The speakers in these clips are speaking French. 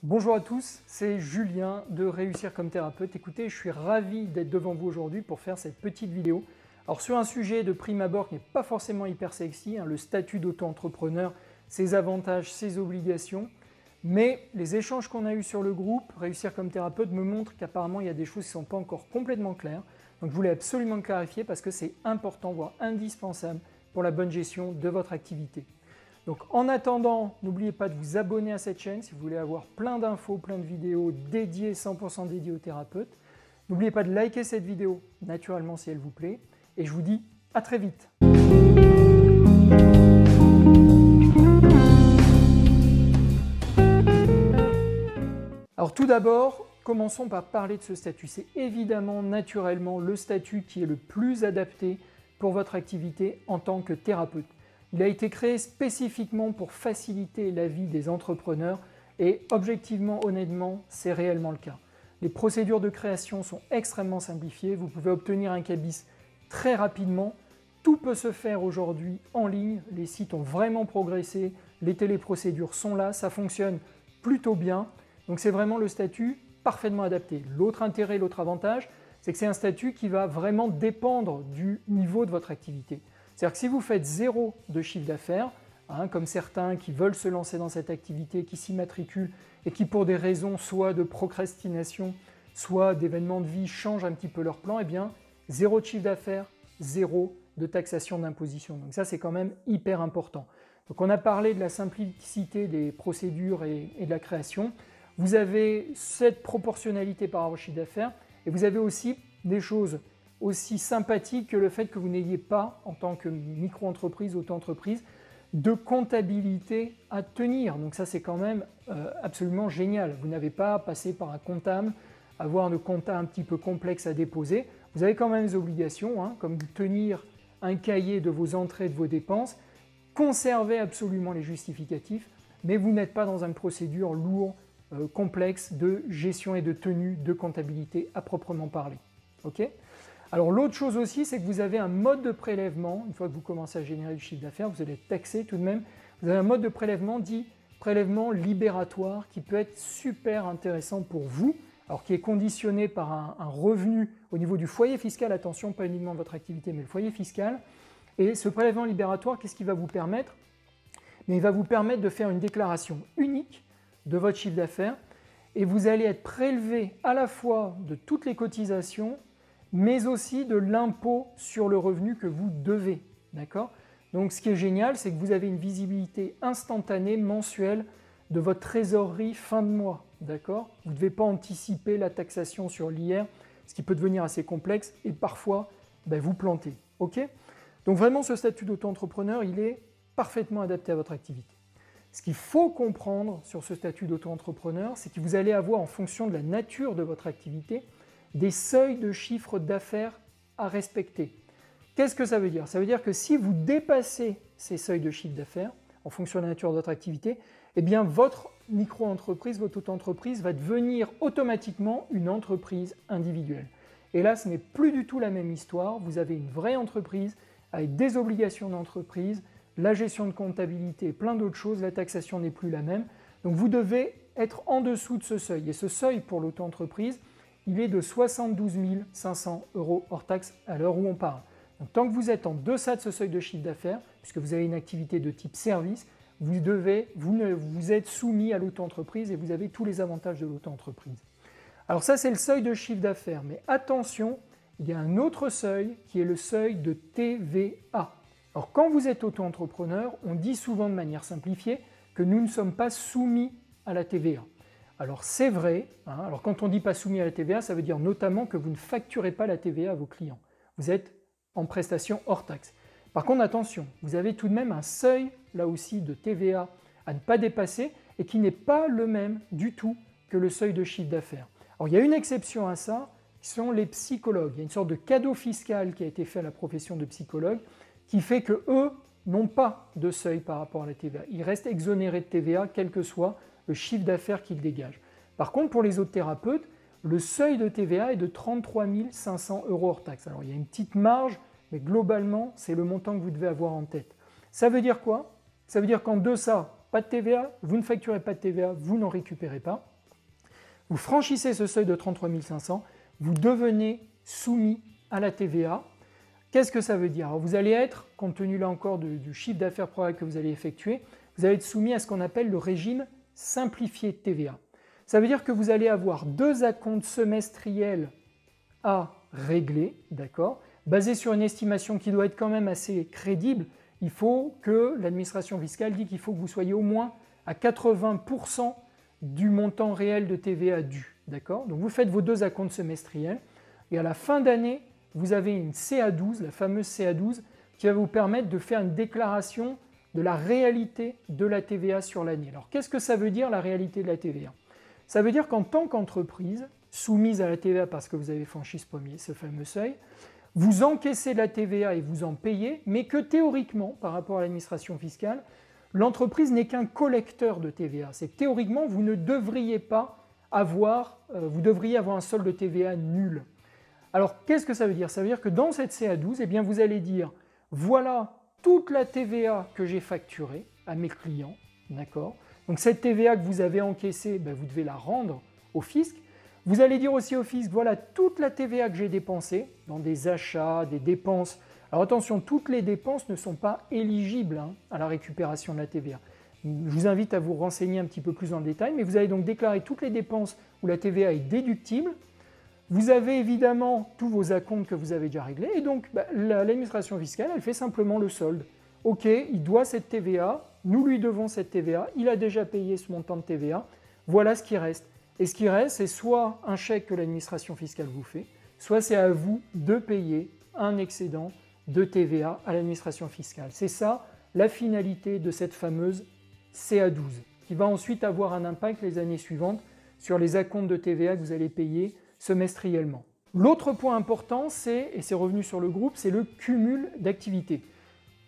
Bonjour à tous, c'est Julien de Réussir comme thérapeute. Écoutez, je suis ravi d'être devant vous aujourd'hui pour faire cette petite vidéo. Alors sur un sujet de prime abord qui n'est pas forcément hyper sexy, le statut d'auto-entrepreneur, ses avantages, ses obligations, mais les échanges qu'on a eus sur le groupe Réussir comme thérapeute me montrent qu'apparemment il y a des choses qui ne sont pas encore complètement claires. Donc je voulais absolument le clarifier parce que c'est important, voire indispensable pour la bonne gestion de votre activité. Donc en attendant, n'oubliez pas de vous abonner à cette chaîne si vous voulez avoir plein d'infos, plein de vidéos dédiées, 100% dédiées aux thérapeutes. N'oubliez pas de liker cette vidéo, naturellement si elle vous plaît. Et je vous dis à très vite. Alors tout d'abord, commençons par parler de ce statut. C'est évidemment, naturellement, le statut qui est le plus adapté pour votre activité en tant que thérapeute. Il a été créé spécifiquement pour faciliter la vie des entrepreneurs et objectivement, honnêtement, c'est réellement le cas. Les procédures de création sont extrêmement simplifiées, vous pouvez obtenir un cabis très rapidement, tout peut se faire aujourd'hui en ligne, les sites ont vraiment progressé, les téléprocédures sont là, ça fonctionne plutôt bien, donc c'est vraiment le statut parfaitement adapté. L'autre intérêt, l'autre avantage, c'est que c'est un statut qui va vraiment dépendre du niveau de votre activité. C'est-à-dire que si vous faites zéro de chiffre d'affaires, comme certains qui veulent se lancer dans cette activité, qui s'y matriculent et qui pour des raisons soit de procrastination, soit d'événements de vie changent un petit peu leur plan, eh bien zéro de chiffre d'affaires, zéro de taxation d'imposition. Donc ça c'est quand même hyper important. Donc on a parlé de la simplicité des procédures et de la création. Vous avez cette proportionnalité par rapport au chiffre d'affaires et vous avez aussi des choses aussi sympathique que le fait que vous n'ayez pas, en tant que micro-entreprise, auto-entreprise, de comptabilité à tenir. Donc ça, c'est quand même absolument génial. Vous n'avez pas à passer par un comptable, avoir de compta un petit peu complexe à déposer. Vous avez quand même des obligations, comme tenir un cahier de vos entrées et de vos dépenses, conserver absolument les justificatifs, mais vous n'êtes pas dans une procédure lourde, complexe de gestion et de tenue de comptabilité à proprement parler. Ok ? Alors l'autre chose aussi, c'est que vous avez un mode de prélèvement, une fois que vous commencez à générer du chiffre d'affaires, vous allez être taxé tout de même, vous avez un mode de prélèvement dit prélèvement libératoire qui peut être super intéressant pour vous, alors qui est conditionné par un revenu au niveau du foyer fiscal, attention, pas uniquement votre activité, mais le foyer fiscal. Et ce prélèvement libératoire, qu'est-ce qu'il va vous permettre? Mais il va vous permettre de faire une déclaration unique de votre chiffre d'affaires et vous allez être prélevé à la fois de toutes les cotisations, mais aussi de l'impôt sur le revenu que vous devez. D'accord ? Donc ce qui est génial, c'est que vous avez une visibilité instantanée, mensuelle, de votre trésorerie fin de mois. D'accord ? Vous ne devez pas anticiper la taxation sur l'IR, ce qui peut devenir assez complexe et parfois vous planter. Ok ? Donc vraiment, ce statut d'auto-entrepreneur, il est parfaitement adapté à votre activité. Ce qu'il faut comprendre sur ce statut d'auto-entrepreneur, c'est que vous allez avoir, en fonction de la nature de votre activité, des seuils de chiffre d'affaires à respecter. Qu'est-ce que ça veut dire? Ça veut dire que si vous dépassez ces seuils de chiffre d'affaires, en fonction de la nature de votre activité, eh bien votre micro-entreprise, votre auto-entreprise va devenir automatiquement une entreprise individuelle. Et là, ce n'est plus du tout la même histoire. Vous avez une vraie entreprise avec des obligations d'entreprise, la gestion de comptabilité, plein d'autres choses, la taxation n'est plus la même. Donc vous devez être en dessous de ce seuil. Et ce seuil pour l'auto-entreprise, il est de 72 500 € hors taxe à l'heure où on parle. Donc, tant que vous êtes en deçà de ce seuil de chiffre d'affaires, puisque vous avez une activité de type service, vous êtes soumis à l'auto-entreprise et vous avez tous les avantages de l'auto-entreprise. Alors ça, c'est le seuil de chiffre d'affaires, mais attention, il y a un autre seuil qui est le seuil de TVA. Alors quand vous êtes auto-entrepreneur, on dit souvent de manière simplifiée que nous ne sommes pas soumis à la TVA. Alors c'est vrai, alors quand on dit pas soumis à la TVA, ça veut dire notamment que vous ne facturez pas la TVA à vos clients. Vous êtes en prestation hors taxe. Par contre, attention, vous avez tout de même un seuil, là aussi, de TVA à ne pas dépasser et qui n'est pas le même du tout que le seuil de chiffre d'affaires. Alors il y a une exception à ça, qui sont les psychologues. Il y a une sorte de cadeau fiscal qui a été fait à la profession de psychologue qui fait que eux n'ont pas de seuil par rapport à la TVA. Ils restent exonérés de TVA, quel que soit le chiffre d'affaires qu'ils dégagent. Par contre, pour les autres thérapeutes, le seuil de TVA est de 33 500 € hors taxe. Alors il y a une petite marge, mais globalement, c'est le montant que vous devez avoir en tête. Ça veut dire quoi? Ça veut dire qu'en deçà, pas de TVA, vous ne facturez pas de TVA, vous n'en récupérez pas. Vous franchissez ce seuil de 33 500, vous devenez soumis à la TVA. Qu'est-ce que ça veut dire? Alors vous allez être, compte tenu là encore du chiffre d'affaires probable que vous allez effectuer, vous allez être soumis à ce qu'on appelle le régime simplifié de TVA. Ça veut dire que vous allez avoir 2 acomptes semestriels à régler, d'accord, basés sur une estimation qui doit être quand même assez crédible. Il faut que l'administration fiscale dit qu'il faut que vous soyez au moins à 80% du montant réel de TVA dû, d'accord. Donc vous faites vos 2 acomptes semestriels et à la fin d'année, vous avez une CA12, la fameuse CA12, qui va vous permettre de faire une déclaration de la réalité de la TVA sur l'année. Alors qu'est-ce que ça veut dire la réalité de la TVA? Ça veut dire qu'en tant qu'entreprise soumise à la TVA parce que vous avez franchi ce fameux seuil, vous encaissez la TVA et vous en payez, mais que théoriquement, par rapport à l'administration fiscale, l'entreprise n'est qu'un collecteur de TVA. C'est que théoriquement, vous ne devriez pas avoir, vous devriez avoir un solde de TVA nul. Alors, qu'est-ce que ça veut dire? Ça veut dire que dans cette CA12, eh bien, vous allez dire, voilà toute la TVA que j'ai facturée à mes clients, d'accord? Donc, cette TVA que vous avez encaissée, ben, vous devez la rendre au fisc. Vous allez dire aussi au fisc, voilà toute la TVA que j'ai dépensée dans des achats, des dépenses. Alors attention, toutes les dépenses ne sont pas éligibles à la récupération de la TVA. Je vous invite à vous renseigner un petit peu plus en détail, mais vous allez donc déclarer toutes les dépenses où la TVA est déductible. Vous avez évidemment tous vos acomptes que vous avez déjà réglés, et donc l'administration fiscale, elle fait simplement le solde. Ok, il doit cette TVA, nous lui devons cette TVA, il a déjà payé ce montant de TVA, voilà ce qui reste. Et ce qui reste, c'est soit un chèque que l'administration fiscale vous fait, soit c'est à vous de payer un excédent de TVA à l'administration fiscale. C'est ça la finalité de cette fameuse CA12, qui va ensuite avoir un impact les années suivantes sur les acomptes de TVA que vous allez payer semestriellement. L'autre point important, c'est, et c'est revenu sur le groupe, c'est le cumul d'activités.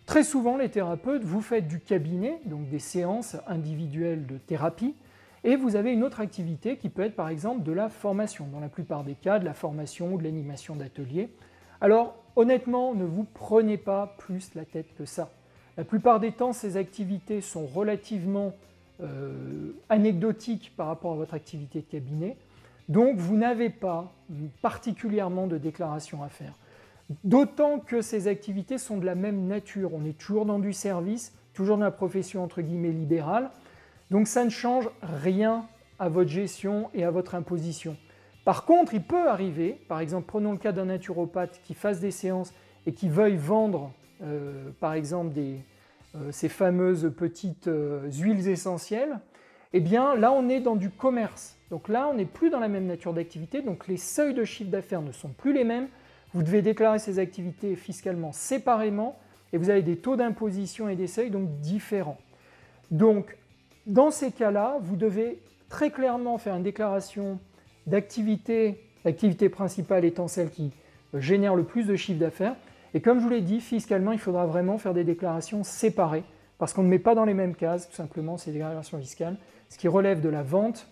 Très souvent, les thérapeutes, vous faites du cabinet, donc des séances individuelles de thérapie, et vous avez une autre activité qui peut être par exemple de la formation, dans la plupart des cas de la formation ou de l'animation d'ateliers. Alors honnêtement, ne vous prenez pas plus la tête que ça. La plupart des temps, ces activités sont relativement anecdotiques par rapport à votre activité de cabinet, donc vous n'avez pas particulièrement de déclaration à faire. D'autant que ces activités sont de la même nature, on est toujours dans du service, toujours dans la profession entre guillemets libérale, donc ça ne change rien à votre gestion et à votre imposition. Par contre, il peut arriver, par exemple, prenons le cas d'un naturopathe qui fasse des séances et qui veuille vendre, par exemple, ces fameuses petites huiles essentielles, eh bien là, on est dans du commerce. Donc là, on n'est plus dans la même nature d'activité, donc les seuils de chiffre d'affaires ne sont plus les mêmes. Vous devez déclarer ces activités fiscalement séparément et vous avez des taux d'imposition et des seuils donc différents. Donc, dans ces cas-là, vous devez très clairement faire une déclaration d'activité, l'activité principale étant celle qui génère le plus de chiffre d'affaires. Et comme je vous l'ai dit, fiscalement, il faudra vraiment faire des déclarations séparées parce qu'on ne met pas dans les mêmes cases, tout simplement, ces déclarations fiscales. Ce qui relève de la vente,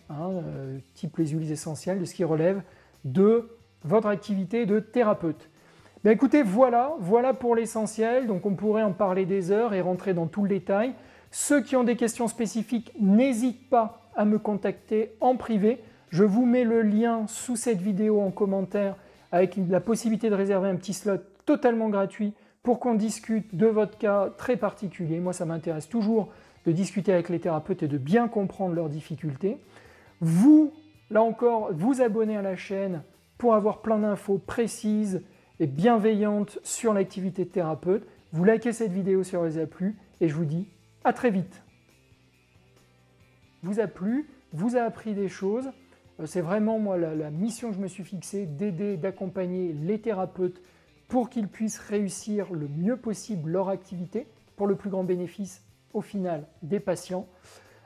type les huiles essentielles, de ce qui relève de votre activité de thérapeute. Bien écoutez, voilà pour l'essentiel. Donc on pourrait en parler des heures et rentrer dans tout le détail. Ceux qui ont des questions spécifiques, n'hésitent pas à me contacter en privé. Je vous mets le lien sous cette vidéo en commentaire avec la possibilité de réserver un petit slot totalement gratuit pour qu'on discute de votre cas très particulier. Moi, ça m'intéresse toujours de discuter avec les thérapeutes et de bien comprendre leurs difficultés. Vous, là encore, vous abonnez à la chaîne pour avoir plein d'infos précises et bienveillantes sur l'activité de thérapeute. Vous likez cette vidéo si elle vous a plu et je vous dis à très vite. Vous a plu, vous a appris des choses. C'est vraiment moi la mission que je me suis fixée, d'aider, d'accompagner les thérapeutes pour qu'ils puissent réussir le mieux possible leur activité pour le plus grand bénéfice au final des patients.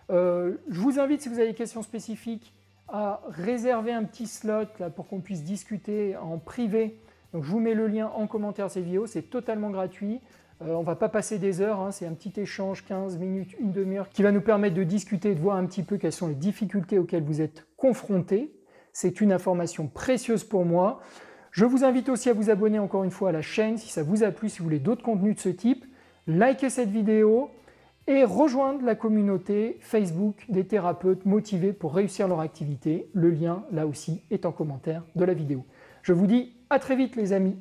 Je vous invite, si vous avez des questions spécifiques, à réserver un petit slot là, pour qu'on puisse discuter en privé. Donc, je vous mets le lien en commentaire de cette vidéo, c'est totalement gratuit. On ne va pas passer des heures, c'est un petit échange, 15 minutes, une demi-heure, qui va nous permettre de discuter, de voir un petit peu quelles sont les difficultés auxquelles vous êtes confrontés. C'est une information précieuse pour moi. Je vous invite aussi à vous abonner encore une fois à la chaîne si ça vous a plu, si vous voulez d'autres contenus de ce type. Likez cette vidéo et rejoindre la communauté Facebook des thérapeutes motivés pour réussir leur activité. Le lien, là aussi, est en commentaire de la vidéo. Je vous dis à très vite les amis.